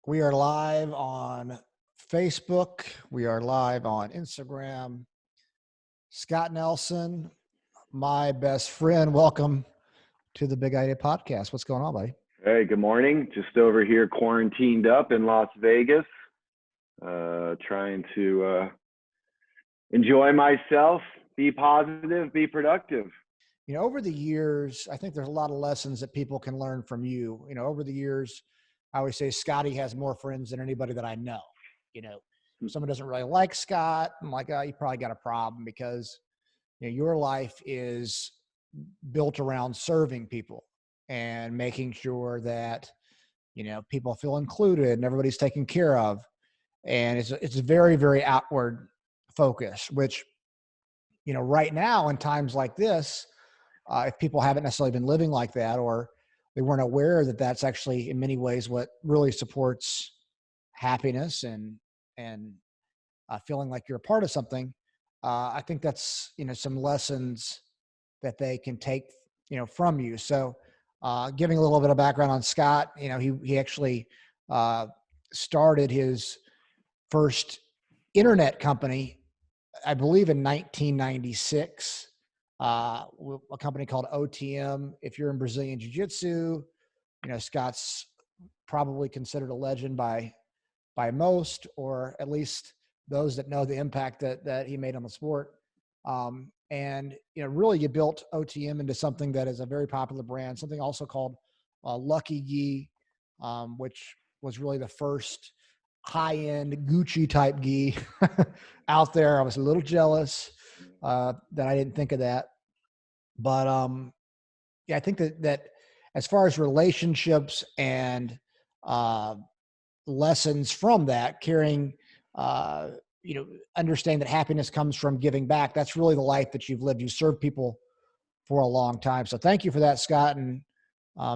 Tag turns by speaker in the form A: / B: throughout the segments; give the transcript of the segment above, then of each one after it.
A: We are live on Facebook. We are live on Instagram. Scott Nelson, my best friend, welcome to the Big Idea Podcast. What's going on, buddy?
B: Hey, good morning. Just over here quarantined up in Las Vegas, trying to enjoy myself, be positive, be productive.
A: You know, over the years, I think there's a lot of lessons that people can learn from you. You know, over the years, I always say Scotty has more friends than anybody that I know. You know, if someone doesn't really like Scott, I'm like, oh, you probably got a problem because your life is built around serving people and making sure that people feel included and everybody's taken care of. And it's very, very outward focus, which right now in times like this, if people haven't necessarily been living like that, or they weren't aware that that's actually in many ways what really supports happiness and feeling like you're a part of something. I think that's some lessons that they can take from you. So giving a little bit of background on Scott, he actually started his first internet company, I believe, in 1996. A company called OTM. If you're in Brazilian Jiu-Jitsu, Scott's probably considered a legend by most, or at least those that know the impact that he made on the sport. And really you built OTM into something that is a very popular brand, something also called Lucky Gi, which was really the first high-end Gucci type gi out there. I was a little jealous that I didn't think of that. But I think that as far as relationships and lessons from that, carrying, understanding that happiness comes from giving back. That's really the life that you've lived. You served people for a long time. So thank you for that, Scott. And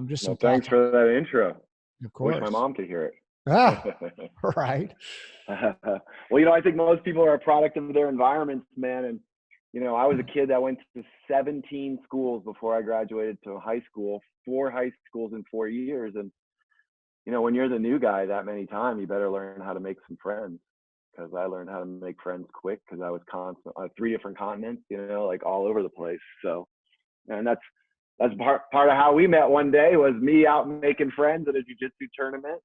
A: just some
B: thanks for that intro.
A: Of course.
B: Wish my mom could hear it.
A: Right.
B: Well, I think most people are a product of their environments, man. And, I was a kid that went to 17 schools before I graduated to high school, 4 high schools in 4 years. And, when you're the new guy that many times, you better learn how to make some friends, because I learned how to make friends quick because I was constant on 3 different continents, like all over the place. So, and that's part of how we met one day, was me out making friends at a jiu-jitsu tournament.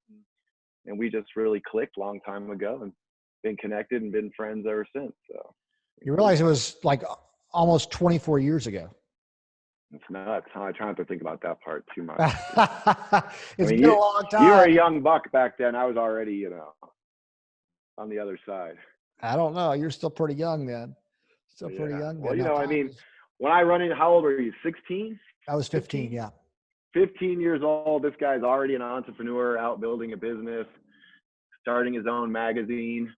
B: And we just really clicked a long time ago and been connected and been friends ever since. So
A: you realize it was like almost 24 years ago.
B: It's nuts. I try not to think about that part too much.
A: Been a long time.
B: You were a young buck back then. I was already, on the other side.
A: I don't know. You're still pretty young then. Still pretty young.
B: Well, when I run in, how old were you? 16?
A: I was 15, yeah.
B: 15 years old. This guy's already an entrepreneur, out building a business, starting his own magazine,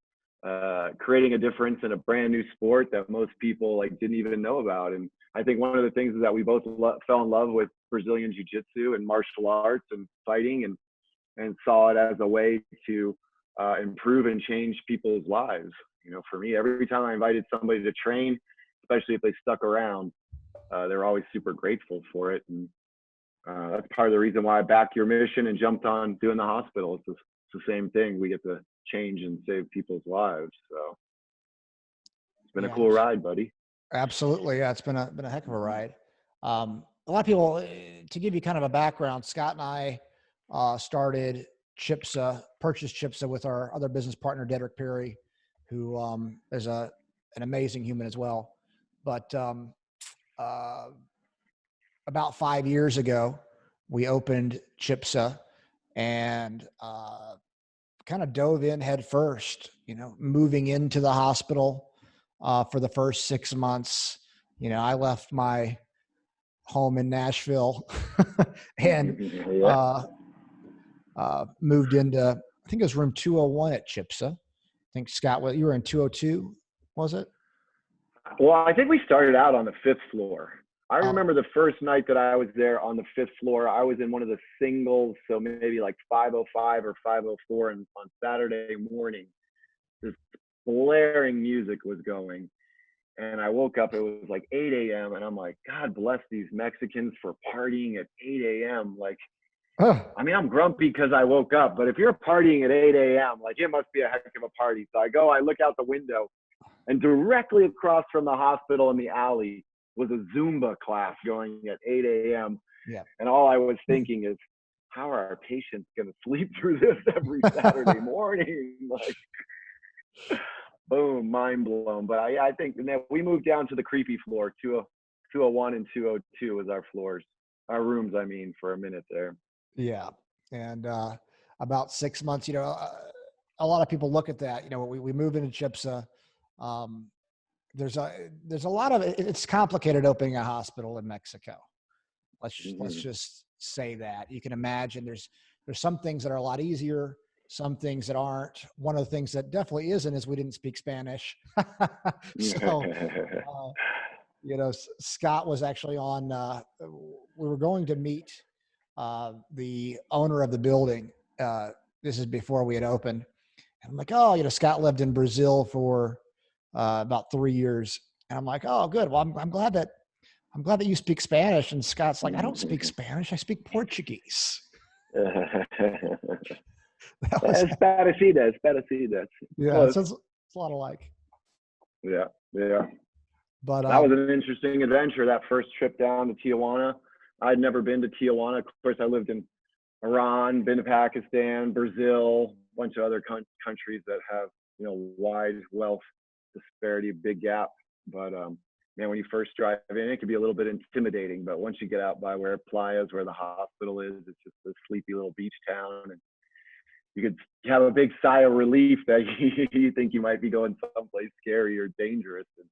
B: creating a difference in a brand new sport that most people didn't even know about. And I think one of the things is that we both fell in love with Brazilian Jiu-Jitsu and martial arts and fighting, and saw it as a way to improve and change people's lives. For me, every time I invited somebody to train, especially if they stuck around, they're always super grateful for it. And that's part of the reason why I backed your mission and jumped on doing the hospital. It's the same thing. We get to change and save people's lives. So it's been a cool ride, buddy.
A: Absolutely. Yeah. It's been a heck of a ride. A lot of people, to give you kind of a background, Scott and I started CHIPSA, purchased CHIPSA with our other business partner, Dedrick Perry, who is an amazing human as well. But about 5 years ago, we opened CHIPSA and kind of dove in head first, moving into the hospital for the first 6 months. I left my home in Nashville and moved into, I think it was room 201 at CHIPSA. I think, Scott, you were in 202, was it?
B: Well, I think we started out on the 5th floor. I remember the first night that I was there on the 5th floor, I was in one of the singles, so maybe 505 or 504, and on Saturday morning, this blaring music was going. And I woke up, it was 8 a.m. and I'm like, God bless these Mexicans for partying at 8 a.m.
A: Huh.
B: I mean, I'm grumpy because I woke up, but if you're partying at 8 a.m., like it must be a heck of a party. So I look out the window, and directly across from the hospital in the alley was a Zumba class going at 8 a.m.
A: Yeah.
B: And all I was thinking is, how are our patients going to sleep through this every Saturday morning? Like, boom, mind blown. But I think we moved down to the creepy floor. 201 and 202 was our floors, our rooms, I mean, for a minute there.
A: Yeah. And about 6 months, a lot of people look at that. We move into CHIPSA. Um, there's a lot of it's complicated opening a hospital in Mexico. Let's
B: Mm-hmm.
A: just say that. You can imagine there's some things that are a lot easier, some things that aren't. One of the things that definitely isn't is we didn't speak Spanish. So Scott was actually on. We were going to meet the owner of the building. This is before we had opened. And I'm like, oh, Scott lived in Brazil for about 3 years, and I'm like, oh, good. Well, I'm glad that you speak Spanish. And Scott's like, I don't speak Spanish. I speak Portuguese. That was
B: Esparecidas, esparecidas.
A: yeah.
B: Close.
A: So it's a lot alike.
B: Yeah, yeah.
A: But
B: That was an interesting adventure, that first trip down to Tijuana. I'd never been to Tijuana. Of course, I lived in Iran, been to Pakistan, Brazil, a bunch of other countries that have, wide wealth disparity, big gap. But man, when you first drive in, it can be a little bit intimidating. But once you get out by where Playas, where the hospital is, it's just a sleepy little beach town. And you could have a big sigh of relief that you think you might be going someplace scary or dangerous. And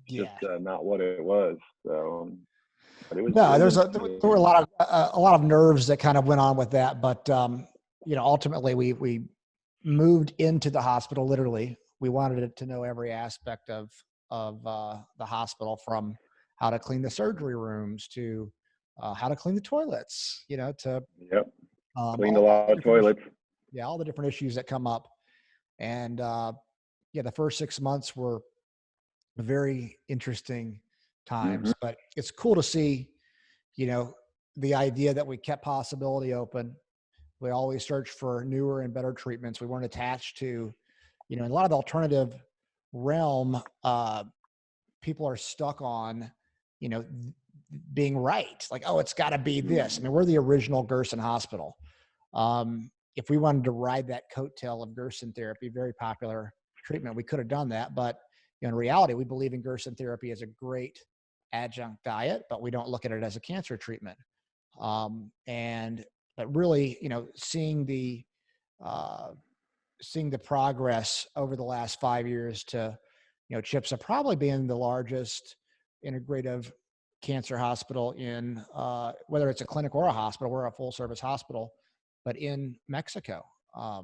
A: yeah,
B: just not what it was. So, but it was.
A: no,
B: It was
A: there were a lot of nerves that kind of went on with that. But ultimately we moved into the hospital. Literally, we wanted it to know every aspect of the hospital, from how to clean the surgery rooms to how to clean the toilets. To
B: Yep. Cleaned a
A: all
B: lot
A: the
B: of
A: different
B: toilets.
A: all the different issues that come up. And the first 6 months were very interesting
B: Mm-hmm.
A: times, but it's cool to see, the idea that we kept possibility open. We always search for newer and better treatments. We weren't attached to, in a lot of the alternative realm, people are stuck on, you know, being right. Like, oh, it's got to be this. I mean, we're the original Gerson hospital. If we wanted to ride that coattail of Gerson therapy, very popular treatment, we could have done that. But in reality, we believe in Gerson therapy as a great adjunct diet, but we don't look at it as a cancer treatment. But really, uh, seeing the progress over the last 5 years to, CHIPSA probably being the largest integrative cancer hospital in, whether it's a clinic or a hospital, we're a full service hospital, but in Mexico. I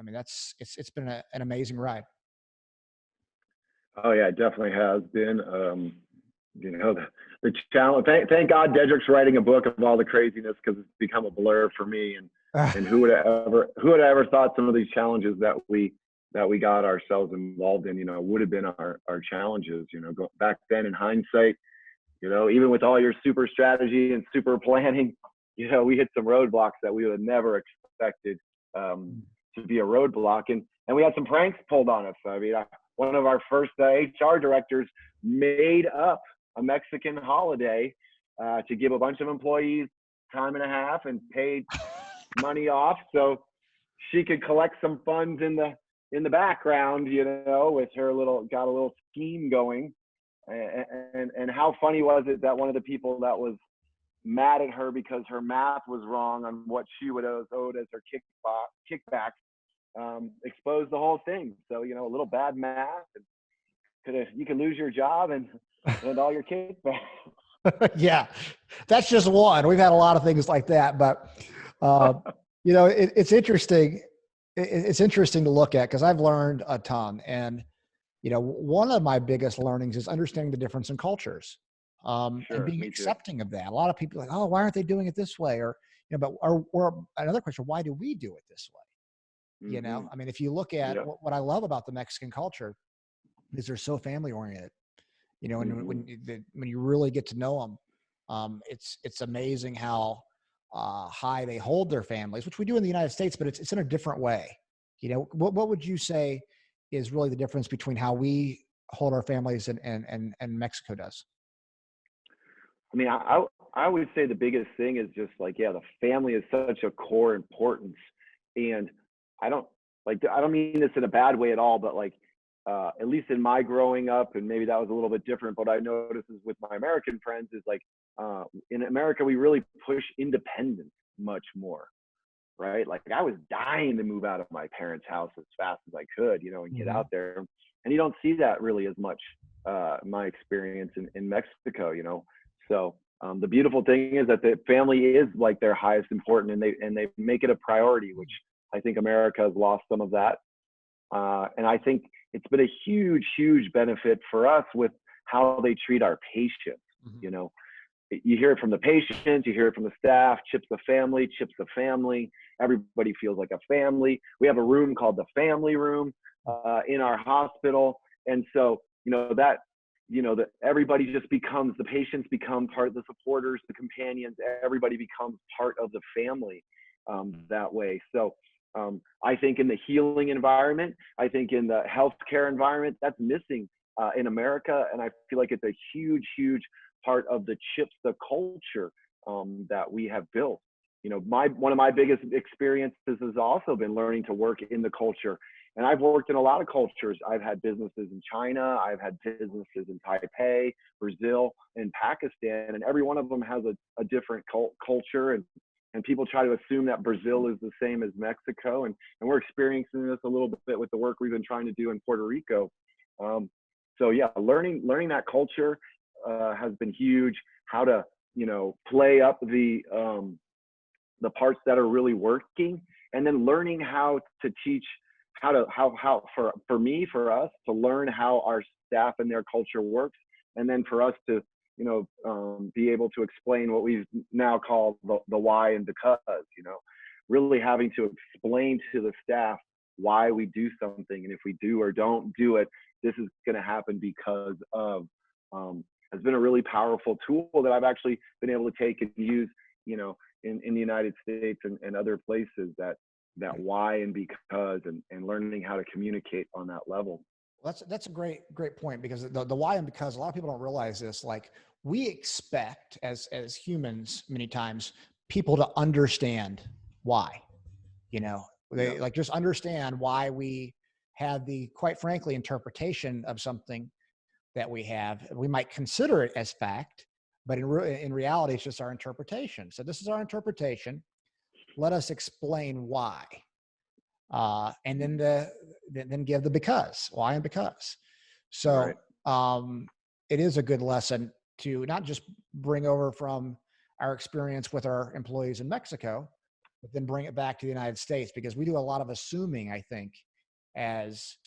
A: mean, it's been an amazing ride.
B: Oh yeah, it definitely has been. The challenge. Thank God, Dedrick's writing a book of all the craziness, because it's become a blur for me. And who would have ever thought some of these challenges that we got ourselves involved in, would have been our challenges. Back then in hindsight, even with all your super strategy and super planning, we hit some roadblocks that we would have never expected to be a roadblock. And we had some pranks pulled on us. I mean, one of our first HR directors made up a Mexican holiday to give a bunch of employees time and a half and paid money off so she could collect some funds in the background, with her got a little scheme going. And how funny was it that one of the people that was mad at her because her math was wrong on what she would have owed as her kickback, exposed the whole thing. So, a little bad math, and you could lose your job and all your kickback.
A: Yeah, that's just one. We've had a lot of things like that, but it's interesting. It's interesting to look at, because I've learned a ton. And, one of my biggest learnings is understanding the difference in cultures, and being accepting of that. A lot of people are like, oh, why aren't they doing it this way? Or, or another question, why do we do it this way?
B: Mm-hmm.
A: I mean, if you look at what I love about the Mexican culture is they're so family oriented, and when you really get to know them, it's amazing how high they hold their families, which we do in the United States, but it's in a different way. What would you say is really the difference between how we hold our families and Mexico does?
B: I mean, I would say the biggest thing is just like, yeah, the family is such a core importance. And I don't I don't mean this in a bad way at all, but like, at least in my growing up, and maybe that was a little bit different, but I noticed is with my American friends is like, in America, we really push independence much more, right? Like I was dying to move out of my parents' house as fast as I could, and get
A: Hmm.
B: out there. And you don't see that really as much, my experience in Mexico, So the beautiful thing is that the family is like their highest important, and they make it a priority, which I think America has lost some of that. And I think it's been a huge, huge benefit for us with how they treat our patients.
A: Hmm.
B: You know, you hear it from the patients, you hear it from the staff. Chips the family, chips the family. Everybody feels like a family. We have a room called the family room, in our hospital, and so that that everybody just becomes, the patients become part of the supporters, the companions. Everybody becomes part of the family, that way. So I think in the healing environment, I think in the healthcare environment, that's missing, in America, and I feel like it's a huge, huge part of the CHIPSA culture, that we have built. One of my biggest experiences has also been learning to work in the culture. And I've worked in a lot of cultures. I've had businesses in China, I've had businesses in Taipei, Brazil, and Pakistan, and every one of them has a different culture. And people try to assume that Brazil is the same as Mexico. And we're experiencing this a little bit with the work we've been trying to do in Puerto Rico. So yeah, learning that culture, has been huge. How to play up the parts that are really working, and then learning how to teach, how for us to learn how our staff and their culture works, and then for us to be able to explain what we now call the why and because. Really having to explain to the staff why we do something, and if we do or don't do it, this is going to happen because of, has been a really powerful tool that I've actually been able to take and use, in the United States and other places, that why and because, and learning how to communicate on that level.
A: Well, that's a great point, because the why and because, a lot of people don't realize this. Like, we expect as humans many times people to understand why.
B: Yeah.
A: They like just understand why we have the, quite frankly, interpretation of something that we have. We might consider it as fact, but in reality, it's just our interpretation. So this is our interpretation. Let us explain why, and then give the because, why and because. So
B: Right.
A: it is a good lesson to not just bring over from our experience with our employees in Mexico, but then bring it back to the United States, because we do a lot of assuming, I think, as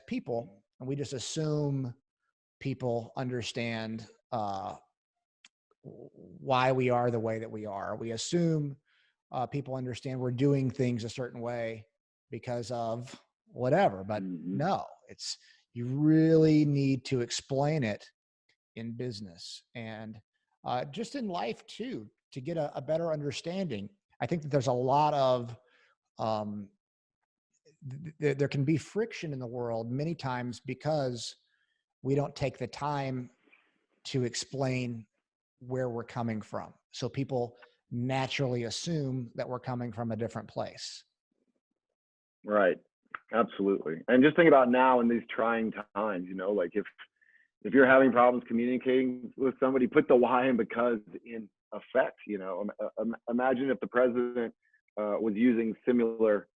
A: people, and we just assume people understand why we are the way that we are. We assume people understand we're doing things a certain way because of whatever, but
B: Mm-hmm.
A: no, it's, you really need to explain it in business, and just in life too, to get a better understanding. I think that there's a lot of um, there can be friction in the world many times because we don't take the time to explain where we're coming from. So people naturally assume that we're coming from a different place.
B: Right. Absolutely. And just think about now in these trying times, like if you're having problems communicating with somebody, put the why and because in effect. Imagine if the president, was using similar,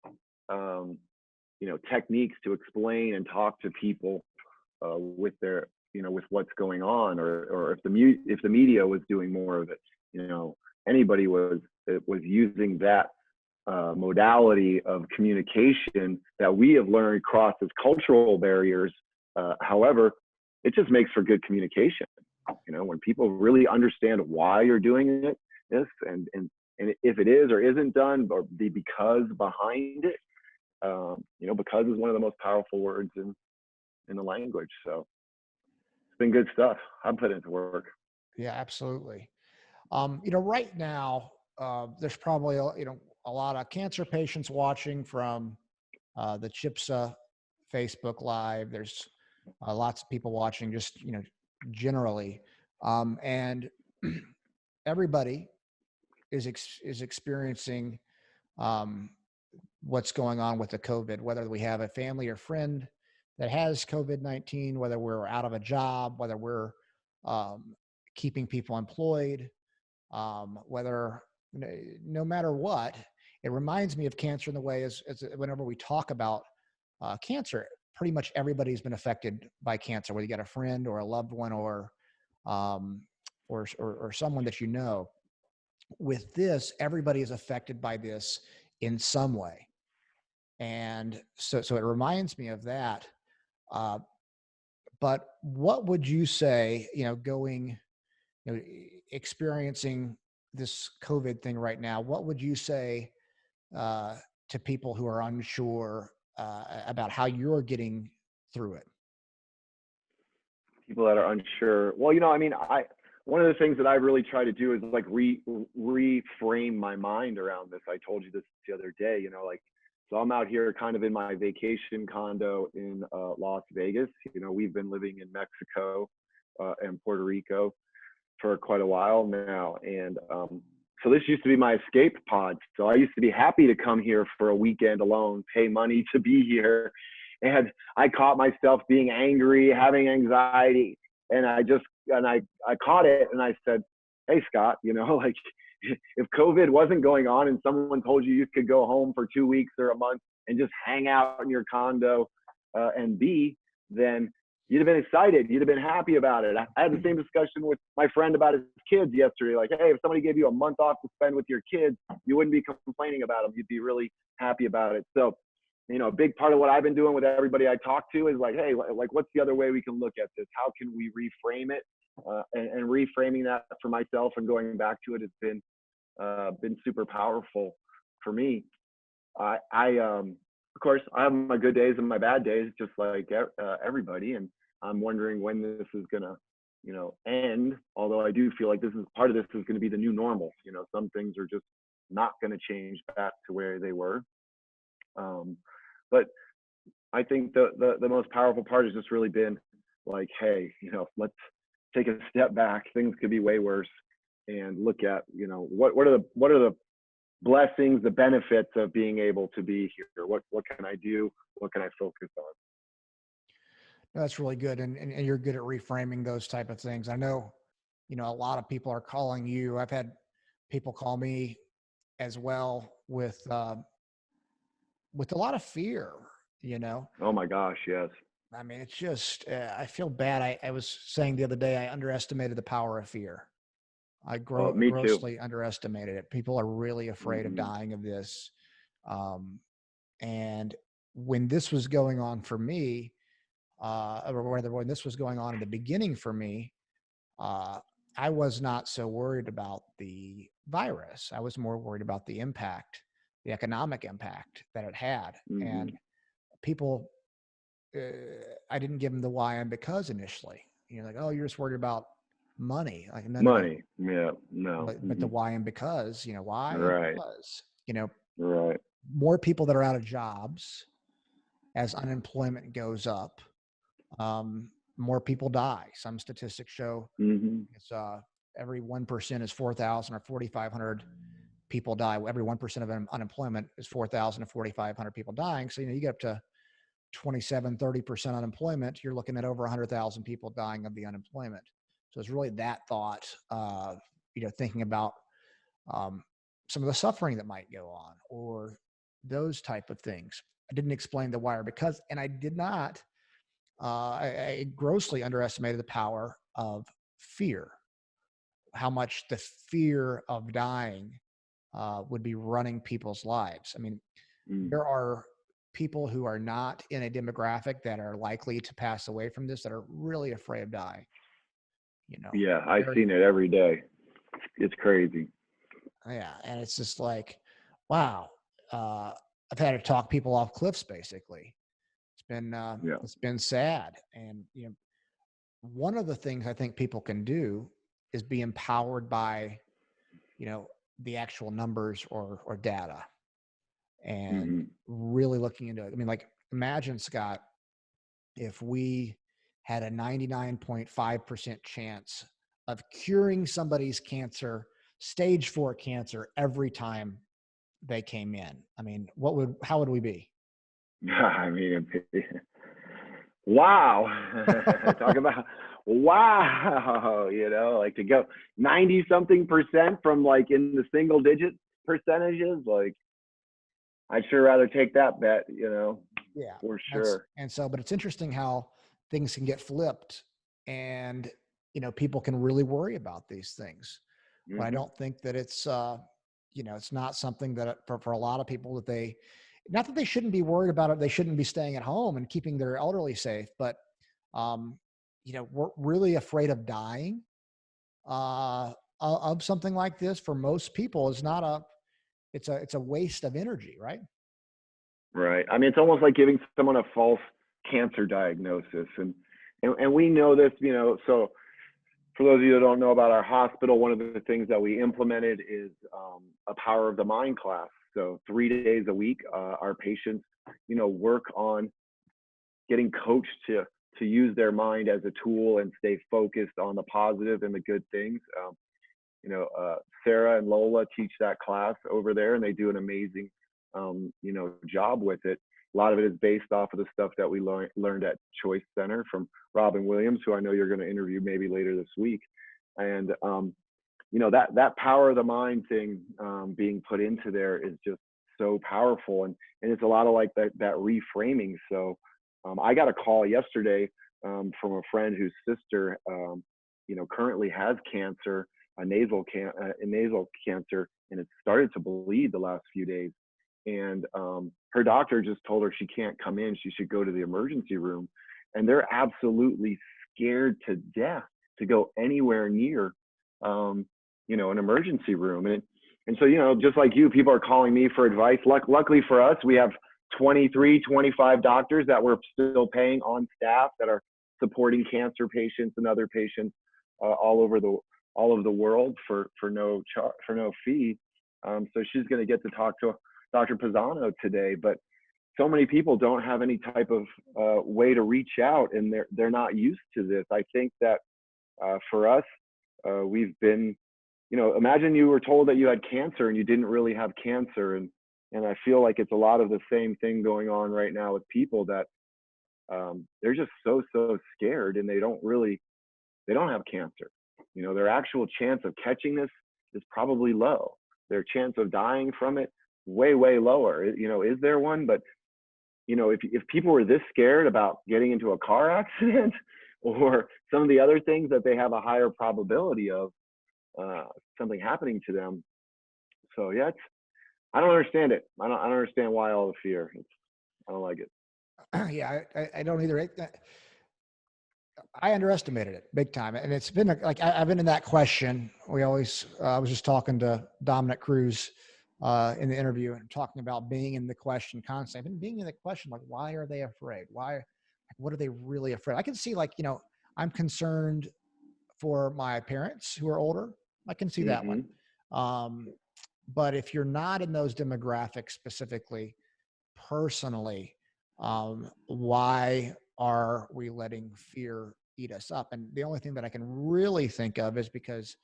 B: techniques to explain and talk to people, with their, with what's going on, or if the media was doing more of it, anybody was using that, modality of communication that we have learned crosses cultural barriers. However, it just makes for good communication. When people really understand why you're doing this, and if it is or isn't done, or the because behind it, because is one of the most powerful words in the language. So it's been good stuff. I'm putting it to work.
A: Yeah, absolutely. Right now, there's probably a lot of cancer patients watching from the CHIPSA Facebook Live. There's lots of people watching, just generally, and everybody is experiencing um, what's going on with the COVID. Whether we have a family or friend that has COVID-19, whether we're out of a job, whether we're um, keeping people employed, whether no matter what, it reminds me of cancer in the way as whenever we talk about cancer, pretty much everybody's been affected by cancer, whether you got a friend or a loved one um, or someone that you know. With this, everybody is affected by this in some way, and so it reminds me of that. Uh, but what would you say, going, experiencing this COVID thing right now? What would you say uh, to people who are unsure about how you're getting through it?
B: People that are unsure. Well, I mean, one of the things that I really try to do is like reframe my mind around this. I told you this the other day, like, so I'm out here kind of in my vacation condo in Las Vegas. We've been living in Mexico and Puerto Rico for quite a while now. And so this used to be my escape pod. So I used to be happy to come here for a weekend alone, pay money to be here. And I caught myself being angry, having anxiety. And I caught it and I said, hey, Scott, like if COVID wasn't going on and someone told you could go home for 2 weeks or a month and just hang out in your condo then you'd have been excited. You'd have been happy about it. I had the same discussion with my friend about his kids yesterday. Like, hey, if somebody gave you a month off to spend with your kids, you wouldn't be complaining about them. You'd be really happy about it. So, a big part of what I've been doing with everybody I talk to is like, hey, like, what's the other way we can look at this? How can we reframe it? And reframing that for myself and going back to it has been super powerful for me. Of course, I have my good days and my bad days, just like everybody. And I'm wondering when this is gonna, end. Although I do feel like part of this is going to be the new normal. Some things are just not going to change back to where they were. But I think the most powerful part has just really been like, hey, let's take a step back. Things could be way worse, and look at, what are the blessings, the benefits of being able to be here. What can I do? What can I focus on?
A: That's really good. And you're good at reframing those type of things. I know, a lot of people are calling you. I've had people call me as well with a lot of fear,
B: Oh my gosh, yes.
A: I mean, it's just, I feel bad. I was saying the other day, I underestimated the power of fear. I
B: Oh, me too.
A: grossly underestimated it. People are really afraid of
B: Hmm.
A: dying of this. Um, and when this was going on for me, or rather when this was going on in the beginning for me, uh, I was not so worried about the virus. I was more worried about the impact, the economic impact that it had.
B: Hmm.
A: And people, uh, I didn't give them the why and because initially. Like, oh, you're just worried about money. Like, no, no, no.
B: Money. Yeah. No.
A: But the why and because, why and
B: Right.
A: because,
B: Right.
A: more people that are out of jobs as unemployment goes up, more people die. Some statistics show
B: Hmm.
A: it's every 1% is 4,000 or 4,500 people die. Every 1% of unemployment is 4,000 to 4,500 people dying. So, you get up to 27, 30% unemployment, you're looking at over 100,000 people dying of the unemployment. So it's really that thought, thinking about um, some of the suffering that might go on or those type of things. I didn't explain the why or because, and I did not, I grossly underestimated the power of fear, how much the fear of dying would be running people's lives. I mean,
B: Mm.
A: there are people who are not in a demographic that are likely to pass away from this that are really afraid of dying.
B: Yeah, I've
A: Very,
B: seen it every day. It's crazy.
A: yeah, and it's just like, wow. Uh, I've had to talk people off cliffs. Basically,
B: Yeah.
A: it's been sad, and one of the things I think people can do is be empowered by, the actual numbers or data and
B: Hmm.
A: really looking into it. I mean, like, imagine, Scott, if we had a 99.5% chance of curing somebody's cancer, stage 4 cancer, every time they came in. I mean, how would we be?
B: I mean, wow. Talk about wow, like to go 90 something percent from like in the single digit percentages, like I'd sure rather take that bet,
A: Yeah.
B: for
A: And,
B: sure.
A: and so, but it's interesting how things can get flipped and, people can really worry about these things. But I
B: Hmm.
A: don't think that it's not something that for a lot of people that not that they shouldn't be worried about it. They shouldn't be staying at home and keeping their elderly safe, but, um, we're really afraid of dying, of something like this. For most people, it's a waste of energy, right?
B: Right. I mean, it's almost like giving someone a false cancer diagnosis. And we know this, so for those of you that don't know about our hospital, one of the things that we implemented is a power of the mind class. So 3 days a week, our patients, work on getting coached to use their mind as a tool and stay focused on the positive and the good things. Sarah and Lola teach that class over there, and they do an amazing, job with it. A lot of it is based off of the stuff that we learned at Choice Center from Robin Williams, who I know you're going to interview maybe later this week. And that power of the mind thing being put into there is just so powerful, and it's a lot of like that reframing. So I got a call yesterday from a friend whose sister currently has cancer, a nasal cancer, and it started to bleed the last few days. And her doctor just told her she can't come in, she should go to the emergency room. And they're absolutely scared to death to go anywhere near an emergency room. And so, just like you, people are calling me for advice. Luckily for us, we have 23, 25 doctors that we're still paying on staff that are supporting cancer patients and other patients all over the world for no fee. So she's going to get to talk to Dr. Pisano today. But so many people don't have any type of way to reach out, and they're not used to this. I think that for us, we've been, imagine you were told that you had cancer and you didn't really have cancer. And I feel like it's a lot of the same thing going on right now with people that they're just so scared, and they don't have cancer. Their actual chance of catching this is probably low. Their chance of dying from it, way lower. Is there one? But if people were this scared about getting into a car accident or some of the other things that they have a higher probability of something happening to them. So yeah, I don't understand it. I don't understand why all the fear. I don't like it.
A: Yeah, I don't either. I underestimated it big time. And it's been like, I've been in that question. I was just talking to Dominic Cruz in the interview and talking about being in the question constantly. I've been being in the question, like, why are they afraid? What are they really afraid? I can see, like, I'm concerned for my parents who are older. I can see that one.
B: Mm-hmm.
A: But if you're not in those demographics specifically, personally, why are we letting fear eat us up? And the only thing that I can really think of is because,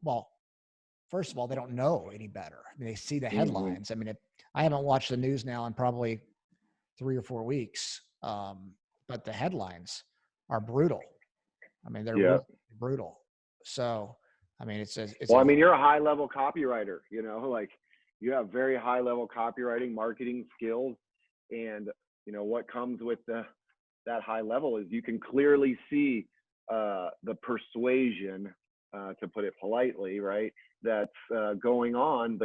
A: well, first of all, they don't know any better. I mean, they see the
B: Mm-hmm.
A: headlines. I mean, I haven't watched the news now in probably 3 or 4 weeks, but the headlines are brutal. I mean, they're
B: Yeah.
A: really brutal. So, I mean, it's
B: Well,
A: a
B: I mean, you're a high level copywriter, like you have very high level copywriting, marketing skills. And, what comes with that high level is you can clearly see the persuasion, to put it politely, right? That's going on.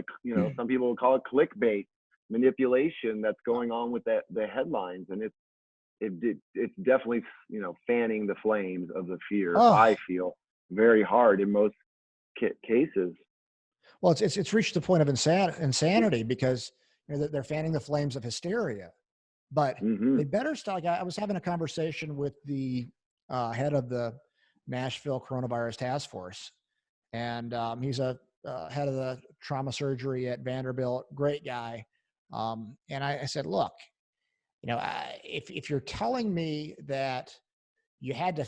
B: Some people will call it clickbait manipulation that's going on with the headlines. And it's definitely, fanning the flames of the fear.
A: oh,
B: I feel very hard in most cases.
A: well, it's reached the point of insanity because they're fanning the flames of hysteria. But
B: Hmm.
A: they better start. Like, I was having a conversation with the head of the Nashville Coronavirus Task Force, and he's a head of the trauma surgery at Vanderbilt, great guy. And I said, look, if you're telling me that you had to,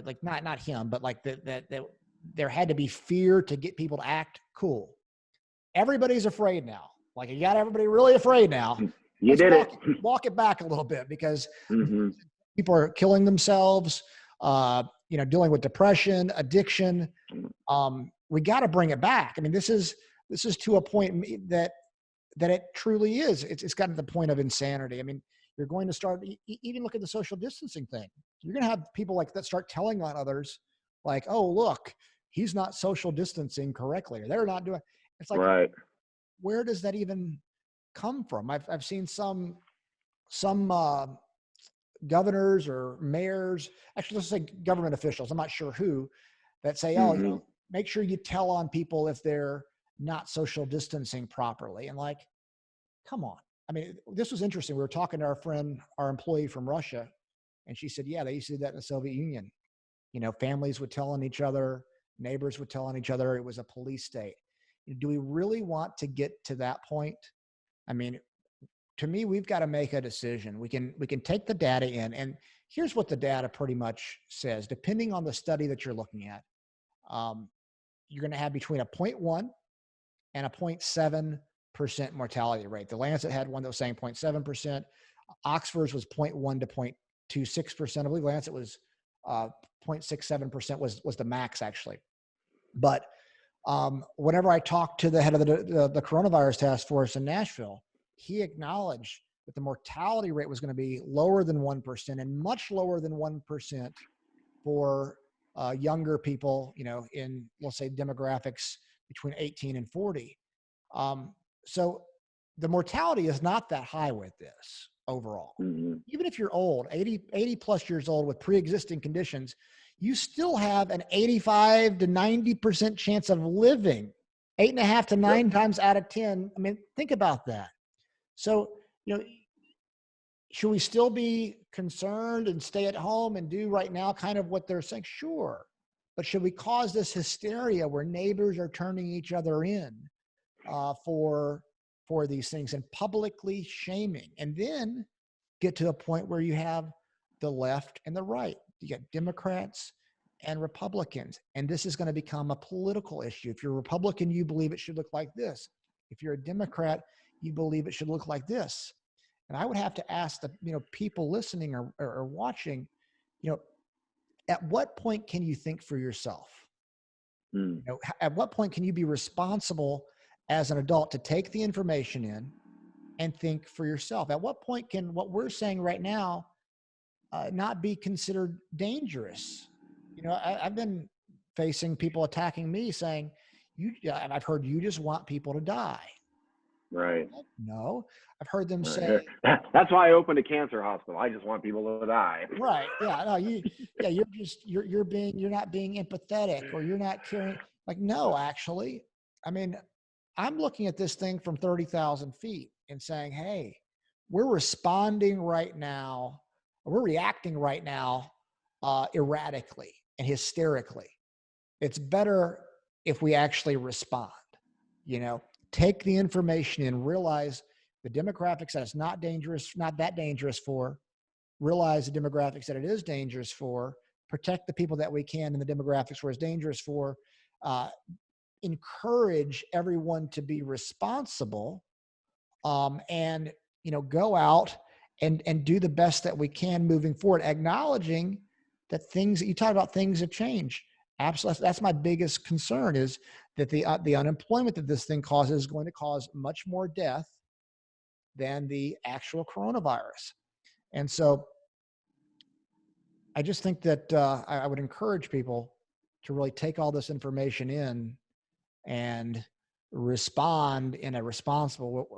A: like not him, but like that there had to be fear to get people to act, cool. Everybody's afraid now. Like you got everybody really afraid now.
B: You
A: Let's
B: did it.
A: walk it back a little bit, because
B: Mm-hmm.
A: people are killing themselves, dealing with depression, addiction. We got to bring it back. I mean, this is to a point that it truly is. It's gotten to the point of insanity. I mean, you're going to start, even look at the social distancing thing. You're going to have people like that start telling on others, like, oh, look, he's not social distancing correctly, or they're not doing. It's like,
B: Right.
A: where does that even come from? I've seen some governors or mayors, actually, let's say government officials, I'm not sure who, that say, oh,
B: Mm-hmm.
A: make sure you tell on people if they're not social distancing properly. And like, come on. I mean, this was interesting. We were talking to our employee from Russia, and she said, yeah, they used to do that in the Soviet Union. Families would tell on each other, neighbors would tell on each other. It was a police state. Do we really want to get to that point? I mean, to me, we've got to make a decision. We can take the data in, and here's what the data pretty much says. Depending on the study that you're looking at, you're going to have between a 0.1 and a 0.7% mortality rate. The Lancet had one that was saying 0.7%. Oxford's was 0.1 to 0.26%. I believe Lancet was 0.67% was the max, actually. But whenever I talked to the head of the coronavirus task force in Nashville, he acknowledged that the mortality rate was going to be lower than 1% and much lower than 1% for younger people, in, let's say, demographics between 18 and 40. So the mortality is not that high with this overall.
B: Mm-hmm.
A: Even if you're old, 80 plus years old with pre-existing conditions, you still have an 85 to 90% chance of living, 8.5 to 9 times out of 10. I mean, think about that. So, should we still be concerned and stay at home and do right now kind of what they're saying? Sure. But should we cause this hysteria where neighbors are turning each other in for these things and publicly shaming, and then get to a point where you have the left and the right? You got Democrats and Republicans, and this is going to become a political issue. If you're a Republican, you believe it should look like this. If you're a Democrat, you believe it should look like this. And I would have to ask the people listening or watching, at what point can you think for yourself? At what point can you be responsible as an adult to take the information in and think for yourself? At what point can what we're saying right now not be considered dangerous? I've been facing people attacking me saying, and I've heard, you just want people to die.
B: Right.
A: No, I've heard them say.
B: That's why I opened a cancer hospital. I just want people to die.
A: Right. Yeah. No, you're not being empathetic, or you're not caring. Like, no, actually, I mean, I'm looking at this thing from 30,000 feet and saying, hey, we're responding right now. We're reacting right now erratically and hysterically. It's better if we actually respond, take the information and realize the demographics that it's not that dangerous for, realize the demographics that it is dangerous for, protect the people that we can in the demographics where it's dangerous for, encourage everyone to be responsible, and go out and do the best that we can moving forward, acknowledging that things you talk about, things have changed. Absolutely. That's my biggest concern, is that the unemployment that this thing causes is going to cause much more death than the actual coronavirus. And so I just think that I would encourage people to really take all this information in and respond in a responsible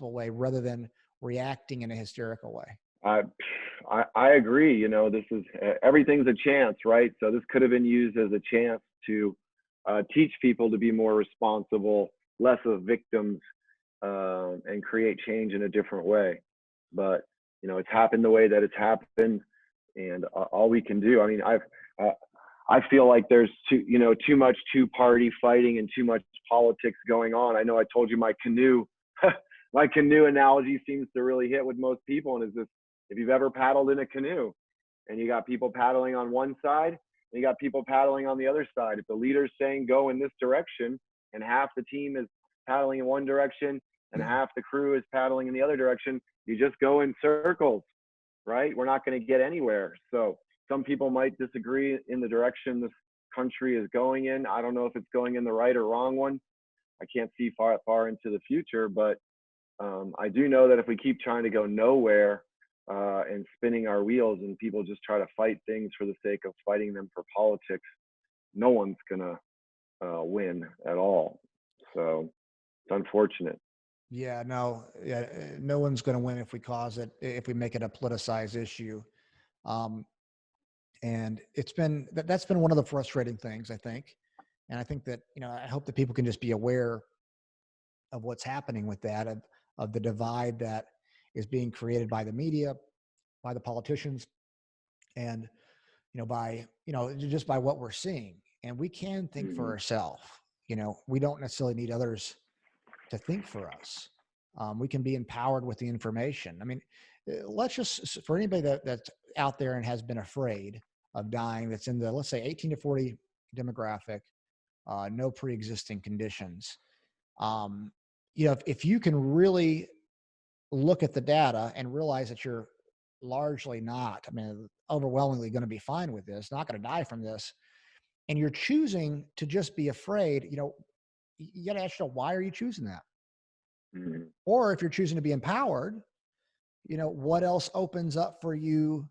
A: way, rather than reacting in a hysterical way.
B: I agree. This is everything's a chance, right? So this could have been used as a chance to teach people to be more responsible, less of victims, and create change in a different way. But it's happened the way that it's happened, and all we can do. I mean, I feel like there's too much two-party fighting and too much politics going on. I know I told you my canoe, my canoe analogy seems to really hit with most people. And is this, if you've ever paddled in a canoe and you got people paddling on one side and you got people paddling on the other side, if the leader's saying go in this direction and half the team is paddling in one direction and half the crew is paddling in the other direction, you just go in circles, right? We're not going to get anywhere. So some people might disagree in the direction this country is going in. I don't know if it's going in the right or wrong one. I can't see far into the future, but I do know that if we keep trying to go nowhere and spinning our wheels and people just try to fight things for the sake of fighting them for politics, no one's gonna win at all. So it's unfortunate.
A: Yeah, no, yeah, no one's going to win if we make it a politicized issue. Um, and that's been one of the frustrating things, I think. And I think that, I hope that people can just be aware of what's happening with that, of the divide that is being created by the media, by the politicians, and, just by what we're seeing. And we can think for
B: Mm-hmm.
A: ourselves. We don't necessarily need others to think for us. We can be empowered with the information. I mean, let's just, for anybody that's out there and has been afraid of dying, that's in the, let's say, 18 to 40 demographic, no pre-existing conditions. If you can really look at the data and realize that you're largely not, I mean, overwhelmingly going to be fine with this, not going to die from this, and you're choosing to just be afraid, you got to ask yourself, why are you choosing that?
B: Mm-hmm.
A: Or if you're choosing to be empowered, what else opens up for you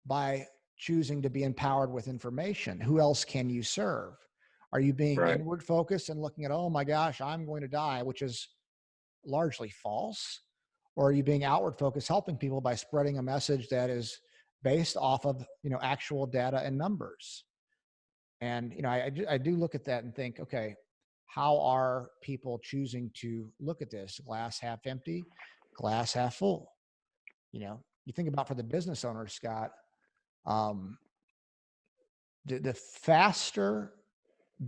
A: by choosing to be empowered with information? Who else can you serve? Are you being
B: Right.
A: inward focused and looking at, oh my gosh, I'm going to die, which is largely false? Or are you being outward focused, helping people by spreading a message that is based off of, actual data and numbers? And, I do look at that and think, okay, how are people choosing to look at this? Glass half empty, glass half full. You think about, for the business owners, Scott, um, the faster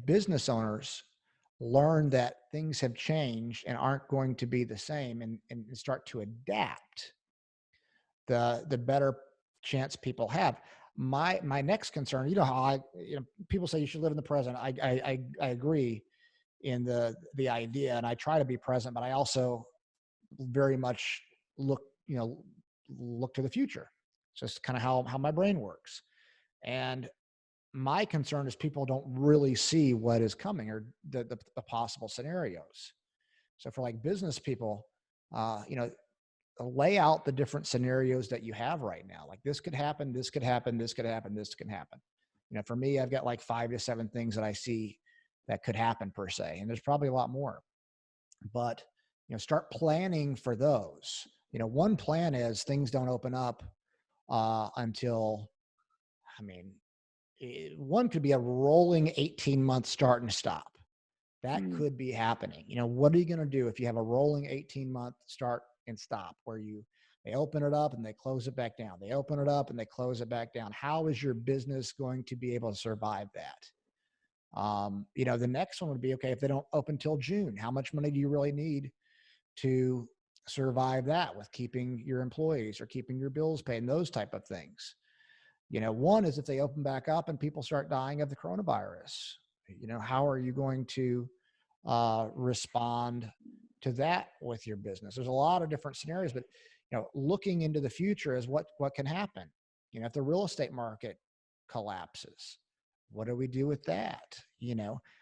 A: business owners learn that things have changed and aren't going to be the same, and start to adapt, the better chance people have. My next concern, how people say you should live in the present. I agree in the idea, and I try to be present, but I also very much look look to the future. It's just kind of how my brain works. And my concern is people don't really see what is coming, or the possible scenarios. So for like business people, lay out the different scenarios that you have right now. Like, this could happen, this could happen, this could happen, this can happen. For me, I've got like 5 to 7 things that I see that could happen per se, and there's probably a lot more. But start planning for those. One plan is things don't open up until, I mean, one could be a rolling 18-month start and stop. That
B: Mm-hmm.
A: could be happening. What are you going to do if you have a rolling 18-month start and stop, where they open it up and they close it back down? They open it up and they close it back down. How is your business going to be able to survive that? The next one would be, okay, if they don't open till June, how much money do you really need to survive that, with keeping your employees or keeping your bills paid and those type of things? One is, if they open back up and people start dying of the coronavirus, how are you going to respond to that with your business? There's a lot of different scenarios, but looking into the future is what can happen. If the real estate market collapses, what do we do with that?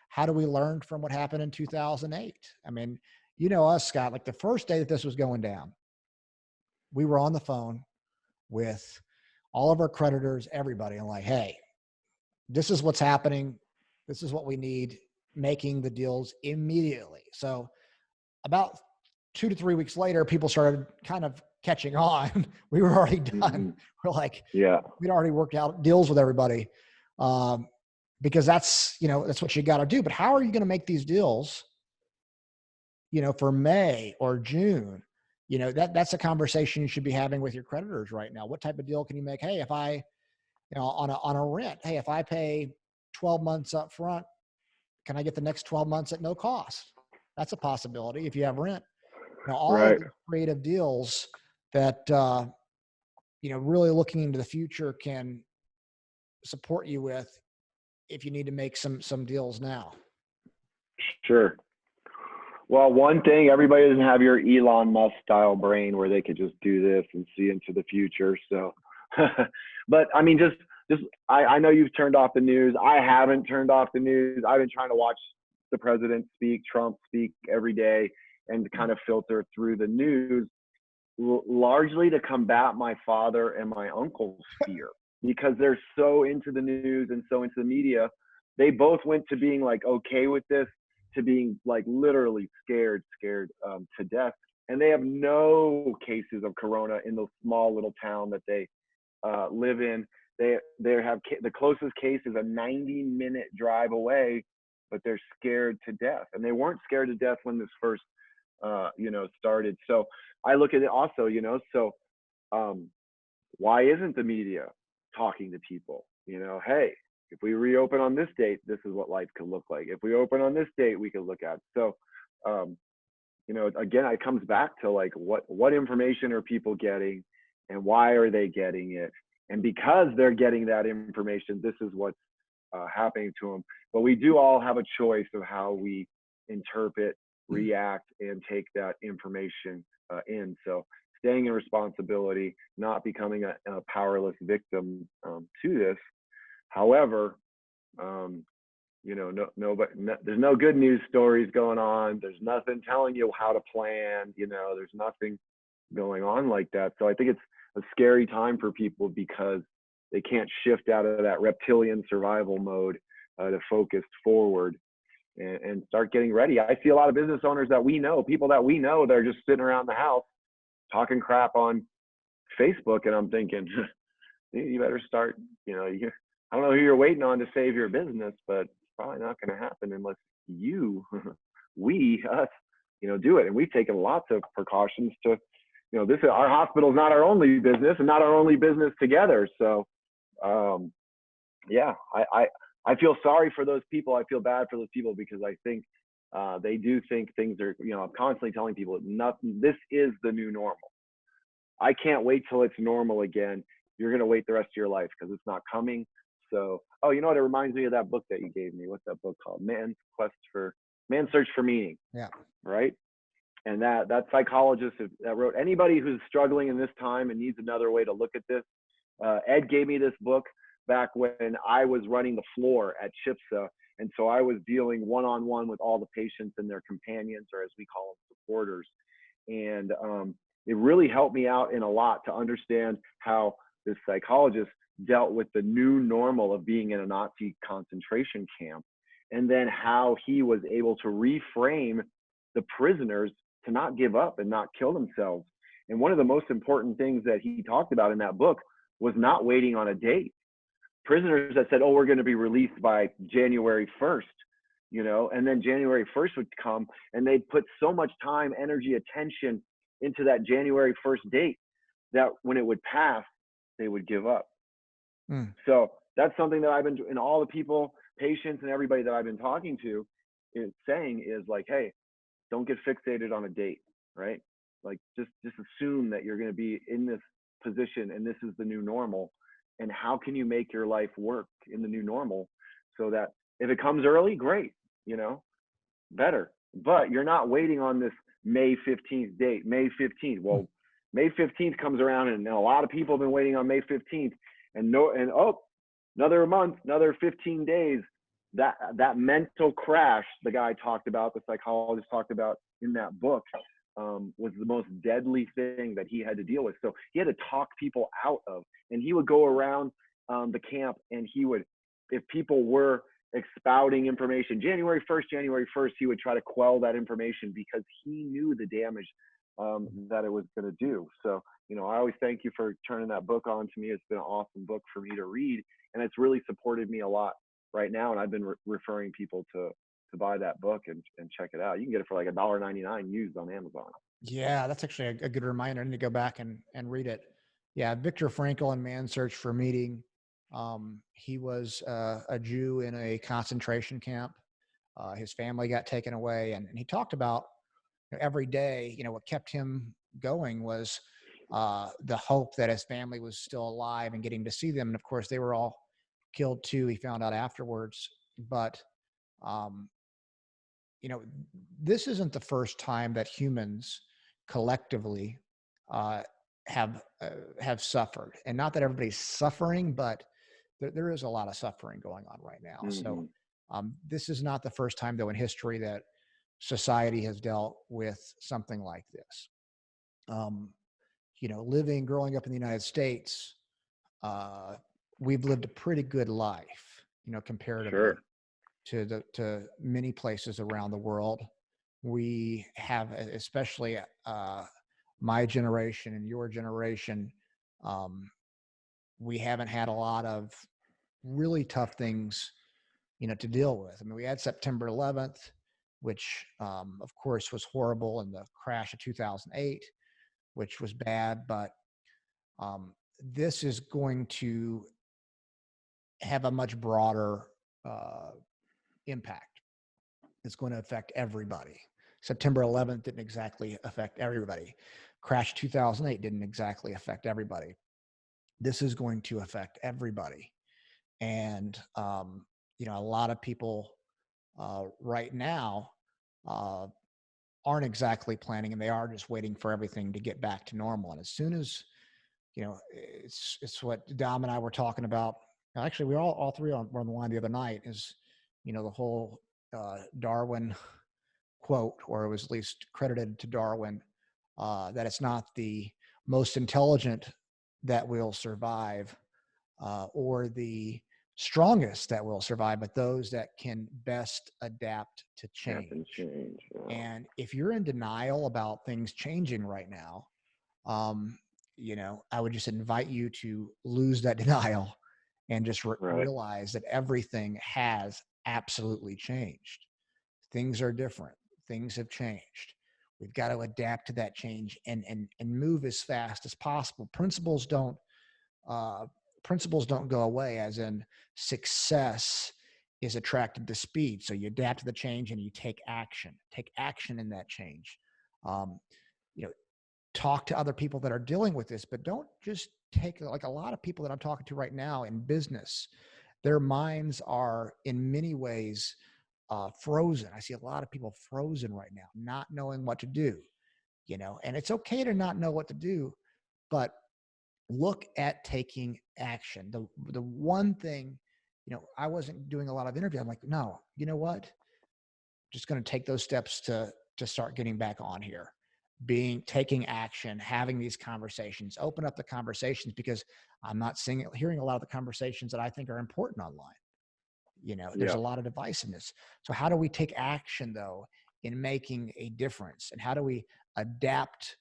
A: How do we learn from what happened in 2008? I mean, us, Scott, like the first day that this was going down, we were on the phone with all of our creditors, everybody, and like, hey, this is what's happening. This is what we need, making the deals immediately. So about 2 to 3 weeks later, people started kind of catching on. We were already done.
B: Mm-hmm.
A: We're like,
B: Yeah.
A: we'd already worked out deals with everybody, because that's what you got to do. But how are you going to make these deals, for May or June? That's a conversation you should be having with your creditors right now. What type of deal can you make? Hey, if I on a rent. Hey, if I pay 12 months up front, can I get the next 12 months at no cost? That's a possibility if you have rent. All of
B: Right.
A: these creative deals that, really looking into the future can support you with if you need to make some deals now.
B: Sure. Well, one thing, everybody doesn't have your Elon Musk style brain where they could just do this and see into the future. So, but I mean, I know you've turned off the news. I haven't turned off the news. I've been trying to watch the president speak, Trump speak every day, and kind of filter through the news, largely to combat my father and my uncle's fear, because they're so into the news and so into the media. They both went to being like okay with this, to being like literally scared to death. And they have no cases of corona in the small little town that they live in. They have the closest case is a 90-minute drive away, but they're scared to death. And they weren't scared to death when this first started. So I look at it also, so why isn't the media talking to people? Hey, if we reopen on this date, this is what life could look like. If we open on this date, we could look at. So, again, it comes back to like what information are people getting, and why are they getting it? And because they're getting that information, this is what's happening to them. But we do all have a choice of how we interpret, react, and take that information in. So staying in responsibility, not becoming a powerless victim to this. However, there's no good news stories going on. There's nothing telling you how to plan. There's nothing going on like that. So I think it's a scary time for people because they can't shift out of that reptilian survival mode to focus forward and start getting ready. I see a lot of business owners that we know, people that we know, they're just sitting around the house talking crap on Facebook. And I'm thinking, you better start, I don't know who you're waiting on to save your business, but it's probably not going to happen unless us, do it. And we've taken lots of precautions to, our hospital is not our only business and not our only business together. So, I feel sorry for those people. I feel bad for those people because I think they do think things are, I'm constantly telling people this is the new normal. I can't wait till it's normal again. You're going to wait the rest of your life because it's not coming. So, you know what? It reminds me of that book that you gave me. What's that book called? Man's Search for Meaning.
A: Yeah.
B: Right. And that psychologist that wrote, anybody who's struggling in this time and needs another way to look at this, Ed gave me this book back when I was running the floor at CHIPSA. And so I was dealing one-on-one with all the patients and their companions, or as we call them, supporters. And it really helped me out in a lot to understand how this psychologist dealt with the new normal of being in a Nazi concentration camp, and then how he was able to reframe the prisoners to not give up and not kill themselves. And one of the most important things that he talked about in that book was not waiting on a date. Prisoners that said, we're going to be released by January 1st, and then January 1st would come and they'd put so much time, energy, attention into that January 1st date that when it would pass, they would give up. So that's something that I've been, and all the people, patients, and everybody that I've been talking to is saying is like, hey, don't get fixated on a date, right? Like just assume that you're going to be in this position and this is the new normal. And how can you make your life work in the new normal so that if it comes early, great, better. But you're not waiting on this May 15th date, May 15th. Well, May 15th comes around and a lot of people have been waiting on May 15th another month, another 15 days. That mental crash the guy talked about, the psychologist talked about in that book, was the most deadly thing that he had to deal with. So he had to talk people out of, and he would go around the camp and he would, if people were expounding information, January 1st, he would try to quell that information because he knew the damage that it was going to do. So, I always thank you for turning that book on to me. It's been an awesome book for me to read, and it's really supported me a lot right now. And I've been referring people to buy that book and check it out. You can get it for like $1.99 used on Amazon.
A: Yeah, that's actually a good reminder. I need to go back and read it. Yeah, Viktor Frankl and Man's Search for Meaning. He was a Jew in a concentration camp. His family got taken away, and he talked about, every day, what kept him going was the hope that his family was still alive and getting to see them. And of course, they were all killed too. He found out afterwards. But um, you know, this isn't the first time that humans collectively uh, have suffered, and not that everybody's suffering, but there is a lot of suffering going on right now. So
B: Hmm.
A: this is not the first time, though, in history that society has dealt with something like this. Um, growing up in the United States, uh, we've lived a pretty good life, comparatively
B: Sure.
A: to many places around the world. We have, especially my generation and your generation, um, we haven't had a lot of really tough things, to deal with. I mean, we had September 11th, which, of course, was horrible, and the crash of 2008, which was bad. But this is going to have a much broader uh, impact. It's going to affect everybody. September 11th didn't exactly affect everybody. Crash 2008 didn't exactly affect everybody. This is going to affect everybody. And, a lot of people right now uh, aren't exactly planning, and they are just waiting for everything to get back to normal. And as soon as, it's what Dom and I were talking about. Actually, we all three were on the line the other night. Is, the whole Darwin quote, or it was at least credited to Darwin, that it's not the most intelligent that will survive, or the strongest that will survive, but those that can best adapt to
B: Adapt and
A: change.
B: change. Yeah.
A: And if you're in denial about things changing right now, um, I would just invite you to lose that denial and just
B: Right.
A: realize that everything has absolutely changed. Things are different. Things have changed. We've got to adapt to that change and move as fast as possible. Uh, principles don't go away. As in, success is attracted to speed. So you adapt to the change and you take action. Take action in that change. Um, you know, talk to other people that are dealing with this, but don't just take, like, a lot of people that I'm talking to right now in business. Their minds are in many ways frozen. I see a lot of people frozen right now, not knowing what to do. And it's okay to not know what to do, but look at taking action. The one thing, I wasn't doing a lot of interviews. I'm like, no, you know what? Just going to take those steps to start getting back on here, taking action, having these conversations, open up the conversations, because I'm not hearing a lot of the conversations that I think are important online. There's
B: Yeah.
A: a lot of divisiveness. So how do we take action, though, in making a difference, and how do we adapt,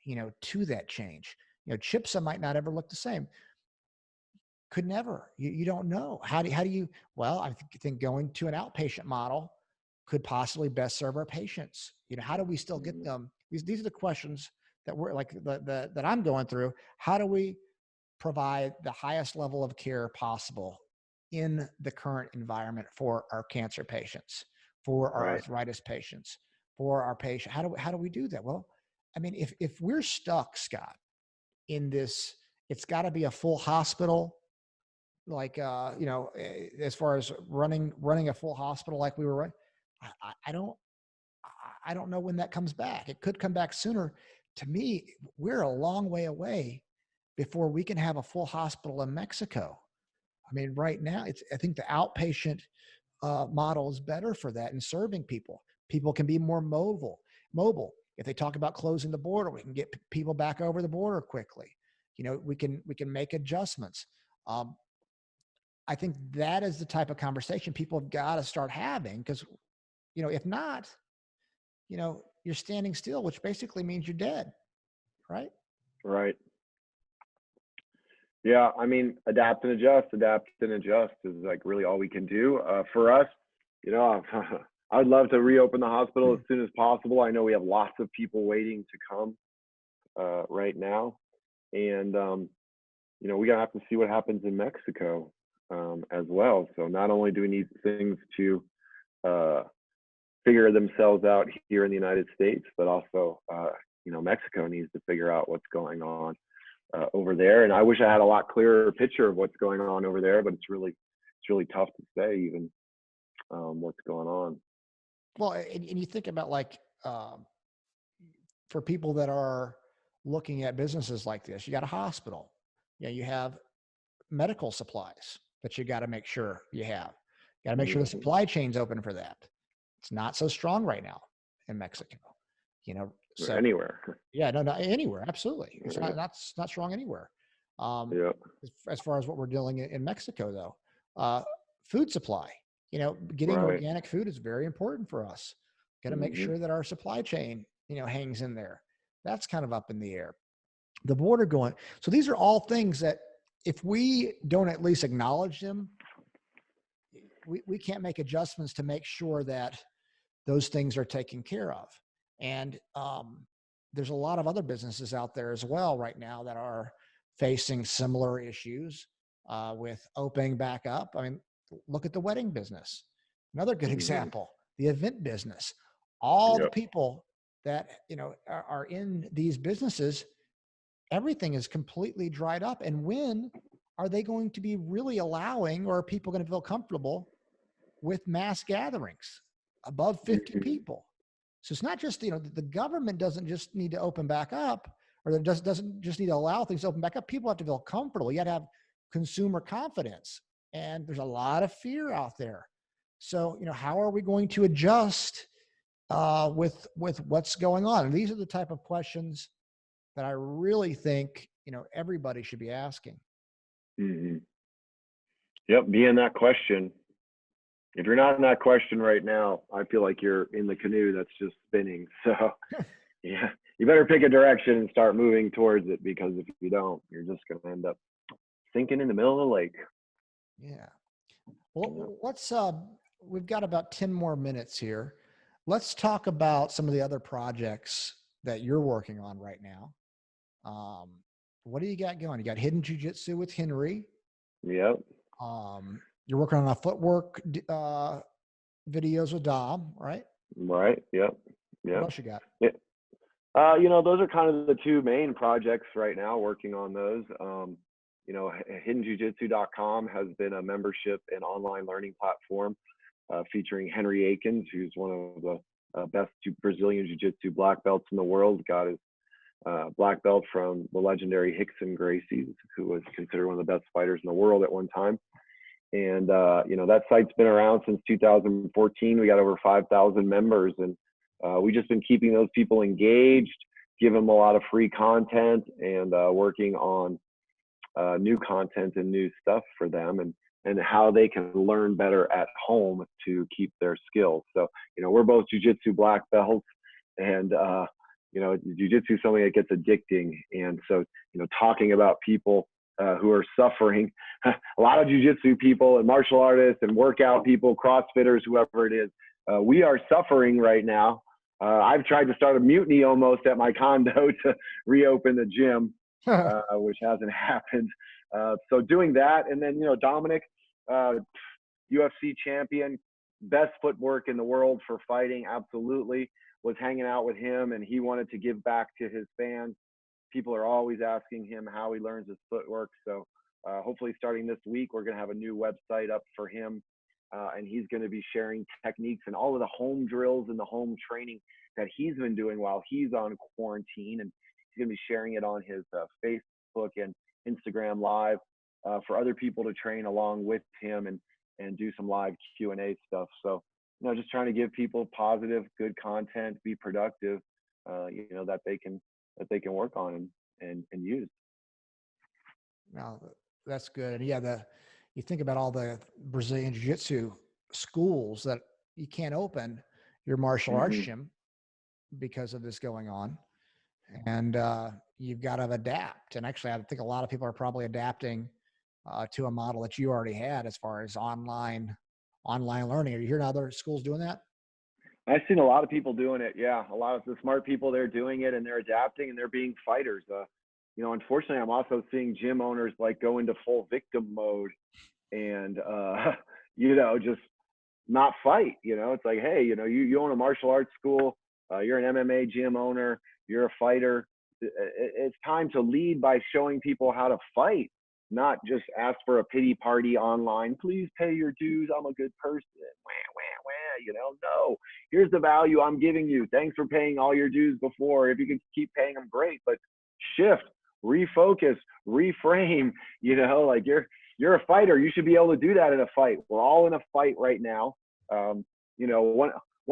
A: to that change? CHIPSA might not ever look the same. Could never. You don't know. How do you? Well, I think going to an outpatient model could possibly best serve our patients. How do we still get
B: Mhm.
A: them? These are the questions that we're like that I'm going through. How do we provide the highest level of care possible in the current environment for our cancer patients, for our
B: Right.
A: arthritis patients, for our patient? How do we do that? Well, I mean, if we're stuck, Scott, in this, it's got to be a full hospital. Like, as far as running a full hospital like we were running, I don't know when that comes back. It could come back sooner. To me, we're a long way away before we can have a full hospital in Mexico. I mean, right now, I think the outpatient model is better for that and serving people. People can be more mobile. If they talk about closing the border, we can get people back over the border quickly. We can make adjustments. Um, I think that is the type of conversation people have got to start having, because, if not, you're standing still, which basically means you're dead, right?
B: Right. Yeah. I mean, adapt and adjust. Adapt and adjust is like really all we can do. For us, you know, I'd love to reopen the hospital as soon as possible. I know we have lots of people waiting to come right now, and we gotta have to see what happens in Mexico as well. So not only do we need things to uh, figure themselves out here in the United States, but also Mexico needs to figure out what's going on over there. And I wish I had a lot clearer picture of what's going on over there, but it's really tough to say even what's going on.
A: Well, and you think about like, for people that are looking at businesses like this, you got a hospital, you have medical supplies that you got to make sure you have. Got to make sure the
B: Hmm.
A: supply chain's open for that. It's not so strong right now in Mexico, so
B: Anywhere.
A: yeah, no, not anywhere. Absolutely. It's
B: Yeah.
A: not strong anywhere. Um,
B: Yeah.
A: as far as what we're dealing in Mexico though, food supply, getting
B: Right.
A: organic food is very important for us. Got to make
B: Hmm.
A: sure that our supply chain, hangs in there. That's kind of up in the air. The border going. So these are all things that if we don't at least acknowledge them, we can't make adjustments to make sure that those things are taken care of. And there's a lot of other businesses out there as well right now that are facing similar issues with opening back up. I mean, look at the wedding business. Another good
B: Hmm.
A: example, the event business. All the
B: Yep.
A: people that are in these businesses, everything is completely dried up. And when are they going to be really allowing, or are people going to feel comfortable with mass gatherings above 50
B: Hmm.
A: people? So it's not just, the government doesn't just need to open back up, or it doesn't just need to allow things to open back up. People have to feel comfortable. You got to have consumer confidence. And there's a lot of fear out there. So, how are we going to adjust with what's going on? And these are the type of questions that I really think, everybody should be asking.
B: Hmm. Yep. Be in that question. If you're not in that question right now, I feel like you're in the canoe that's just spinning. So yeah, you better pick a direction and start moving towards it, because if you don't, you're just going to end up sinking in the middle of the lake.
A: Yeah.
B: Yep.
A: Well, we've got about 10 more minutes here. Let's talk about some of the other projects that you're working on right now. Um, what do you got going? You got Hidden Jiu-Jitsu with Henry.
B: Yep.
A: You're working on a footwork videos with Dom, right?
B: Right. Yep.
A: What
B: Yep.
A: else you got?
B: Yeah. Those are kind of the two main projects right now, working on those. HiddenJujitsu.com has been a membership and online learning platform featuring Henry Akins, who's one of the best Brazilian Jiu-Jitsu black belts in the world. Got his black belt from the legendary Rickson Gracie, who was considered one of the best fighters in the world at one time. And that site's been around since 2014. We got over 5,000 members, and we just been keeping those people engaged, give them a lot of free content, and working on new content and new stuff for them, and how they can learn better at home to keep their skills. So we're both jiu-jitsu black belts, and jiu-jitsu is something that gets addicting. And so talking about people who are suffering, a lot of jiu-jitsu people and martial artists and workout people, CrossFitters, whoever it is, we are suffering right now. I've tried to start a mutiny almost at my condo to reopen the gym, which hasn't happened. So doing that, and then Dominic, UFC champion, best footwork in the world for fighting, absolutely. Was hanging out with him, and he wanted to give back to his fans. People are always asking him how he learns his footwork. So hopefully starting this week, we're going to have a new website up for him. And he's going to be sharing techniques and all of the home drills and the home training that he's been doing while he's on quarantine. And he's going to be sharing it on his Facebook and Instagram Live for other people to train along with him, and do some live Q&A stuff. So, just trying to give people positive, good content, be productive, that they can work on and use.
A: Now, that's good. And yeah, you think about all the Brazilian Jiu-Jitsu schools that you can't open your martial arts
B: Mm-hmm.
A: gym because of this going on. And you've got to adapt. And actually, I think a lot of people are probably adapting to a model that you already had as far as online learning. Are you hearing other schools doing that?
B: I've seen a lot of people doing it. Yeah, a lot of the smart people, they're doing it, and they're adapting, and they're being fighters. unfortunately, I'm also seeing gym owners like go into full victim mode and, just not fight. It's like, hey, you own a martial arts school, you're an MMA gym owner, you're a fighter. It's time to lead by showing people how to fight, not just ask for a pity party online. Please pay your dues. I'm a good person. Wah, wah, wah. No, here's the value I'm giving you. Thanks for paying all your dues before. If you could keep paying them, great, but shift, refocus, reframe. Like you're a fighter. You should be able to do that in a fight. We're all in a fight right now. One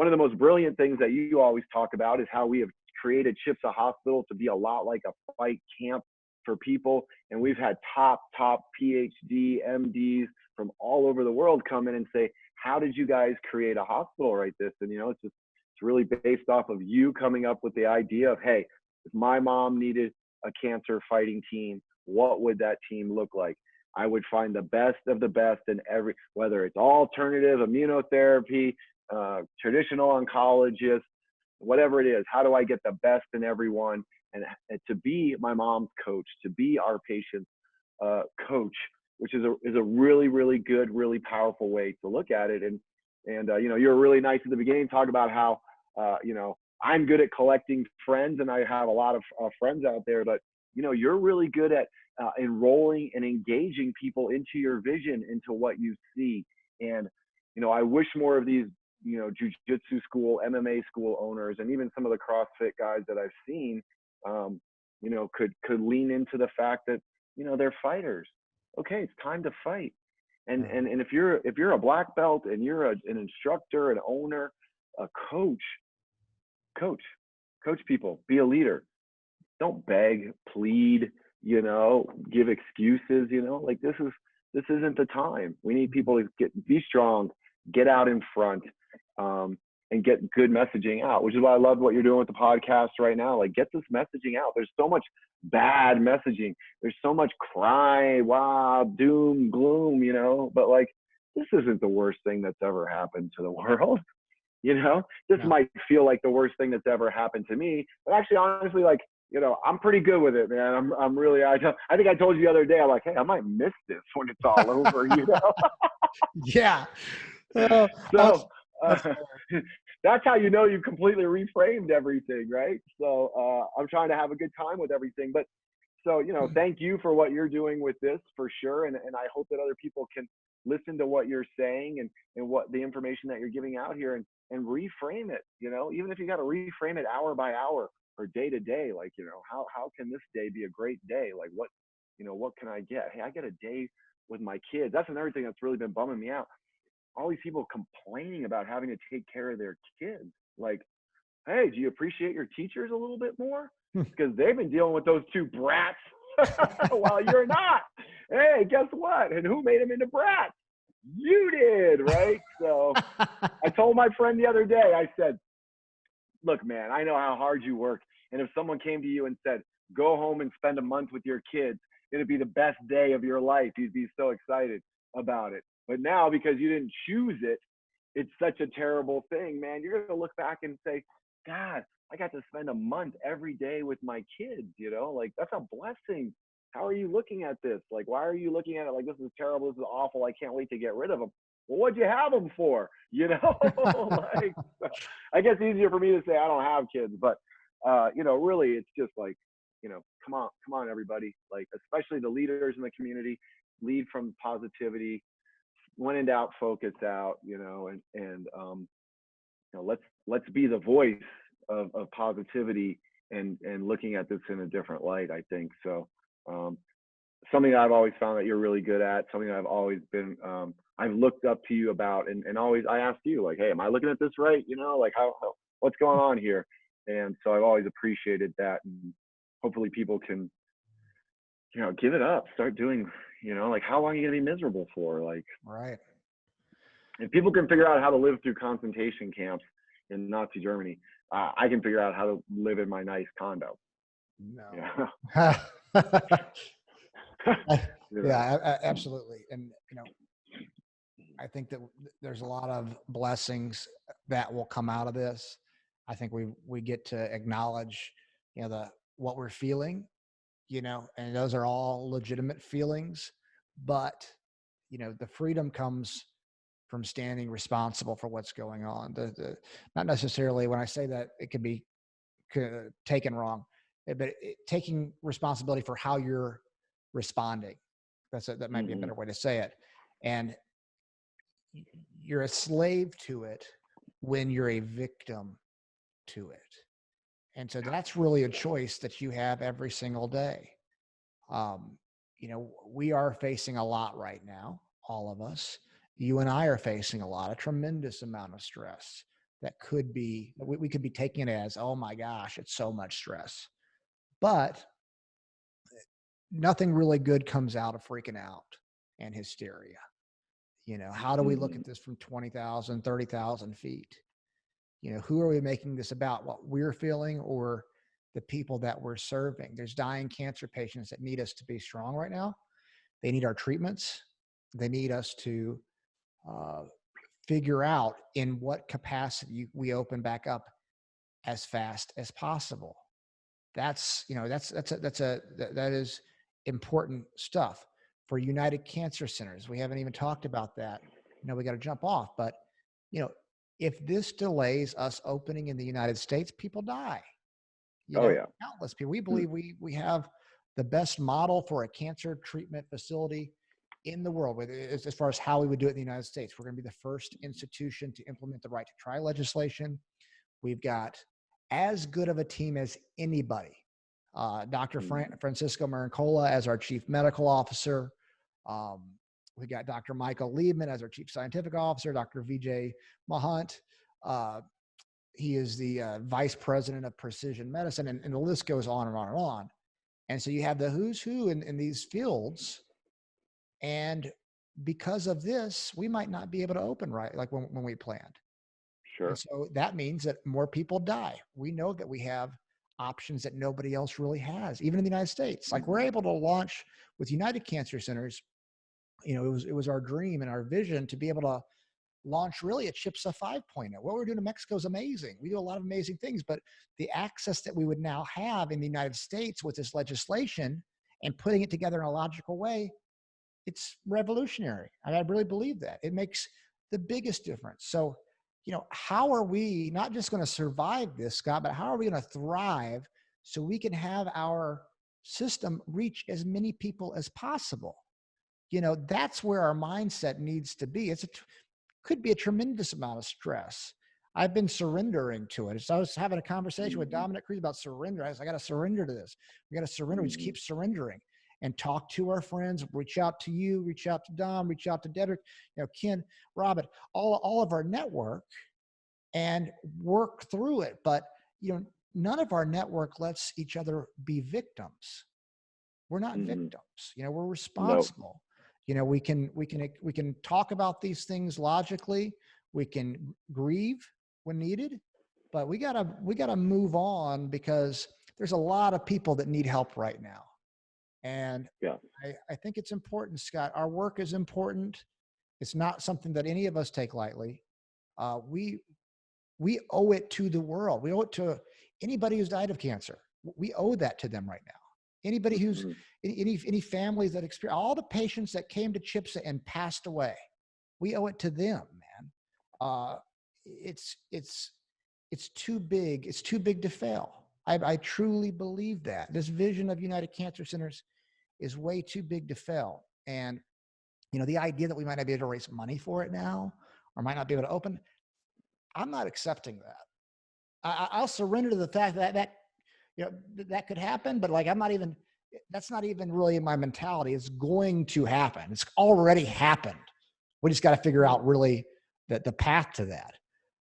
B: of the most brilliant things that you always talk about is how we have created CHIPSA Hospital to be a lot like a fight camp for people. And we've had top PhD, MDs from all over the world come in and say, how did you guys create a hospital like this? And, it's really based off of you coming up with the idea of, hey, if my mom needed a cancer fighting team, what would that team look like? I would find the best of the best in whether it's alternative, immunotherapy, traditional oncologists, whatever it is. How do I get the best in everyone? And to be my mom's coach, to be our patient's coach, which is a really, really good, really powerful way to look at it. And you were really nice at the beginning, talk about how, I'm good at collecting friends and I have a lot of friends out there, but you're really good at enrolling and engaging people into your vision, into what you see. And, I wish more of these, jujitsu school, MMA school owners, and even some of the CrossFit guys that I've seen, could lean into the fact that, they're fighters. Okay, it's time to fight. And if you're a black belt and you're an instructor, an owner, a coach people, be a leader. Don't beg, plead, give excuses, like this isn't the time. We need people to be strong, get out in front, and get good messaging out, which is why I love what you're doing with the podcast right now. Like, get this messaging out. There's so much bad messaging. There's so much cry, wow, doom, gloom, but like, this isn't the worst thing that's ever happened to the world. This might feel like the worst thing that's ever happened to me, but actually, honestly, like, I'm pretty good with it, man. I'm really, I think I told you the other day, I'm like, hey, I might miss this when it's all over,
A: Yeah.
B: So that's how you've completely reframed everything, right? So I'm trying to have a good time with everything. But so, thank you for what you're doing with this for sure. And I hope that other people can listen to what you're saying and what the information that you're giving out here and reframe it, even if you got to reframe it hour by hour or day to day, like, how can this day be a great day? Like what can I get? Hey, I get a day with my kids. That's another thing that's really been bumming me out. All these people complaining about having to take care of their kids. Like, hey, do you appreciate your teachers a little bit more? Because they've been dealing with those two brats while you're not. Hey, guess what? And who made them into brats? You did, right? So I told my friend the other day, I said, look, man, I know how hard you work. And if someone came to you and said, go home and spend a month with your kids, it'd be the best day of your life. You'd be so excited about it. But now, because you didn't choose it, it's such a terrible thing, man. You're going to look back and say, God, I got to spend a month every day with my kids, like, that's a blessing. How are you looking at this? Like, why are you looking at it like, this is terrible, this is awful, I can't wait to get rid of them? Well, what'd you have them for? Like, I guess easier for me to say I don't have kids, but really it's just like, come on, everybody, like, especially the leaders in the community, lead from positivity. When in doubt, focus out, and let's be the voice of positivity and looking at this in a different light, I think. So something that I've always found that you're really good at, something that I've always been, I've looked up to you about, and always I asked you, like, hey, am I looking at this right? Like, how what's going on here? And so I've always appreciated that, and hopefully people can, give it up, start doing, like, how long are you gonna be miserable for? Like,
A: right.
B: If people can figure out how to live through concentration camps in Nazi Germany, I can figure out how to live in my nice condo.
A: No.
B: Yeah.
A: Yeah, absolutely. And, I think that there's a lot of blessings that will come out of this. I think we get to acknowledge, what we're feeling, and those are all legitimate feelings, but, the freedom comes from standing responsible for what's going on. Not necessarily, when I say that, it could be taken wrong, but taking responsibility for how you're responding. That might be a
B: Mm-hmm.
A: better way to say it. And you're a slave to it when you're a victim to it. And so that's really a choice that you have every single day. Um, we are facing a lot right now, all of us. You and I are facing a tremendous amount of stress that could be, we could be taking it as, oh my gosh, it's so much stress. But nothing really good comes out of freaking out and hysteria. How do we look
B: Mm-hmm.
A: at this from 20,000, 30,000 feet? Who are we making this about? What we're feeling or the people that we're serving? There's dying cancer patients that need us to be strong right now. They need our treatments. They need us to uh, figure out in what capacity we open back up as fast as possible. That is important stuff for United Cancer Centers. We haven't even talked about that. We got to jump off, but you know, if this delays us opening in the United States, people die.
B: Oh yeah.
A: Countless people. We believe we have the best model for a cancer treatment facility in the world, as far as how we would do it in the United States. We're going to be the first institution to implement the right to try legislation. We've got as good of a team as anybody. Dr. Francisco Marincola as our chief medical officer. We got Dr. Michael Liebman as our chief scientific officer, Dr. Vijay Mahant. He is the vice president of precision medicine, and the list goes on and on and on. And so you have the who's who in these fields. And because of this, we might not be able to open right like when we planned.
B: Sure.
A: And so that means that more people die. We know that we have options that nobody else really has, even in the United States. Like we're able to launch with United Cancer Centers. It was our dream and our vision to be able to launch really a CHIPSA 5.0. What we're doing in Mexico is amazing. We do a lot of amazing things, but the access that we would now have in the United States with this legislation and putting it together in a logical way, it's revolutionary. I really believe that. It makes the biggest difference. So, how are we not just going to survive this, Scott, but how are we going to thrive so we can have our system reach as many people as possible? That's where our mindset needs to be. Could be a tremendous amount of stress. I've been surrendering to it. So I was having a conversation with Dominic Cruz about surrender. I got to surrender to this. We got to surrender. We just keep surrendering and talk to our friends, reach out to you, reach out to Dom, reach out to Dedrick, Ken, Robert, all of our network and work through it. But, none of our network lets each other be victims. We're not victims. We're responsible.
B: No.
A: We can talk about these things logically. We can grieve when needed, but we gotta move on because there's a lot of people that need help right now. And
B: Yeah.
A: I think it's important, Scott. Our work is important. It's not something that any of us take lightly. We owe it to the world. We owe it to anybody who's died of cancer. We owe that to them right now. Anybody who's any families that experience all the patients that came to CHIPSA and passed away, we owe it to them, man. It's too big. It's too big to fail. I truly believe that this vision of United Cancer Centers is way too big to fail. And the idea that we might not be able to raise money for it now, or might not be able to open, I'm not accepting that. I'll surrender to the fact that that could happen, but that's not even really my mentality. It's going to happen. It's already happened. We just got to figure out really the path to that.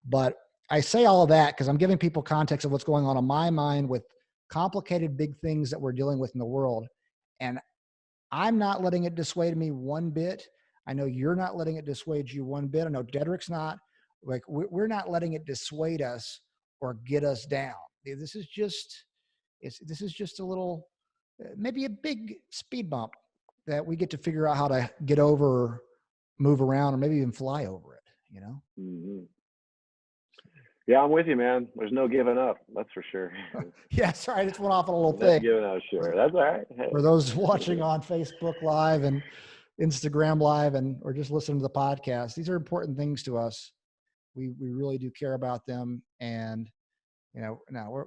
A: But I say all of that because I'm giving people context of what's going on in my mind with complicated big things that we're dealing with in the world. And I'm not letting it dissuade me one bit. I know you're not letting it dissuade you one bit. I know Dedrick's not. Like we're not letting it dissuade us or get us down. This is just a little, maybe a big speed bump that we get to figure out how to get over, or move around, or maybe even fly over it.
B: Mm-hmm. Yeah, I'm with you, man. There's no giving up. That's for sure.
A: Yeah, sorry, I just went off on a little
B: No
A: thing.
B: giving up, sure. That's all right.
A: For
B: Hey.
A: those watching on Facebook Live and Instagram Live or just listening to the podcast, these are important things to us. We really do care about them, and no,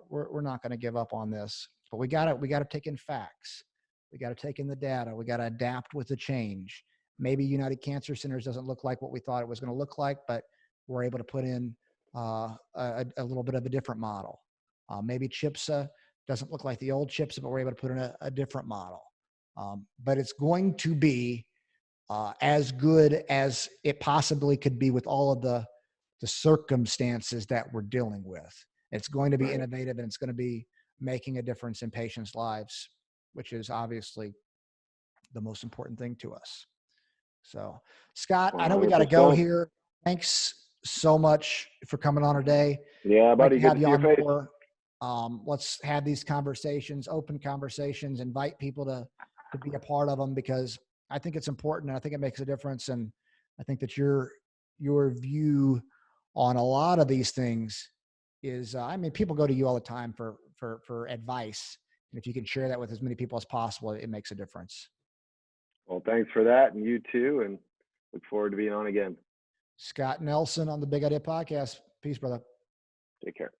A: we're not going to give up on this. But we gotta take in facts. We got to take in the data. We got to adapt with the change. Maybe United Cancer Centers doesn't look like what we thought it was going to look like, but we're able to put in a little bit of a different model. Maybe CHIPSA doesn't look like the old CHIPSA, but we're able to put in a different model. But it's going to be as good as it possibly could be with all of the circumstances that we're dealing with. It's going to be innovative, and it's going to be making a difference in patients' lives, which is obviously the most important thing to us. So, Scott, I know we got to go
B: 100%.
A: here. Thanks so much for coming on today.
B: Yeah,
A: I'd like
B: buddy.
A: to
B: Good
A: have
B: to
A: you
B: see your
A: on
B: face.
A: more. Let's have these conversations, open conversations, invite people to be a part of them, because I think it's important, and I think it makes a difference. And I think that your view on a lot of these things is, I mean, people go to you all the time for advice. And if you can share that with as many people as possible, it makes a difference.
B: Well, thanks for that, and you too, and look forward to being on again.
A: Scott Nelson on the Big Idea Podcast. Peace, brother.
B: Take care.